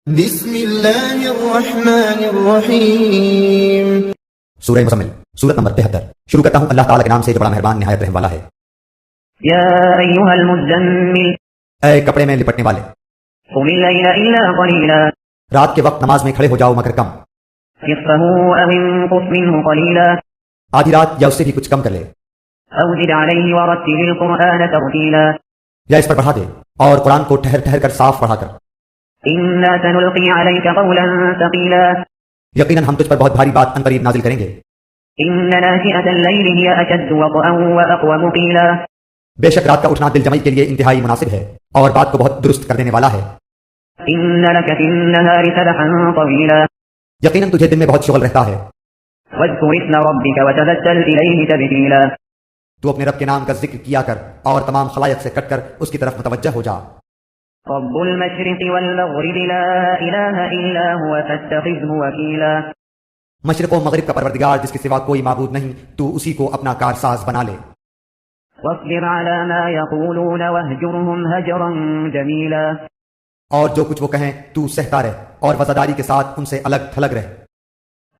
بسم اللہ الرحمن الرحیم۔ سورہ مزمل، سورت نمبر 73۔ شروع کرتا ہوں اللہ تعالیٰ کے نام سے جو بڑا مہربان نہایت رحم والا ہے۔ یا ایھا المزمل، اے کپڑے میں لپٹنے والے، قم اللیل الا قلیلا، رات کے وقت نماز میں کھڑے ہو جاؤ مگر کم، نصفہ او انقص منہ قلیلا، آدھی رات یا اس سے بھی کچھ کم کر لے، او زد علیہ ورتل القرآن ترتیلا، یا اس پر بڑھا دے اور قرآن کو ٹھہر ٹھہر کر صاف پڑھا کر۔ انا سنلقی علیک قولا ثقیلا، یقیناً ہم تجھ پر بہت بھاری بات عنقریب نازل کریں گے۔ ان ناشئة الليل هي اشد وطئا واقوم قیلا، بے شک رات کا اٹھنا دل جمعی کے لیے انتہائی مناسب ہے اور بات کو بہت درست کر دینے والا ہے۔ ان لك في النهار سبحا طویلا، یقیناً تجھے دن میں بہت شغل رہتا ہے۔ واذکر اسم ربک وتبتل الیہ تبتیلا، تو اپنے رب کے نام کا ذکر کیا کر اور تمام خلائق سے کٹ کر اس کی طرف متوجہ ہو جا۔ رب المشرق والمغرب لا الہ الا هو فاتخذه وکیلا، مشرق و مغرب کا پروردگار جس کے سوا کوئی معبود نہیں، تو اسی کو اپنا کارساز بنا لے۔ واصبر على ما يقولون واهجرهم هجرا جميلا، اور جو کچھ وہ کہیں تو سہتا رہ اور وفاداری کے ساتھ ان سے الگ تھلگ رہ۔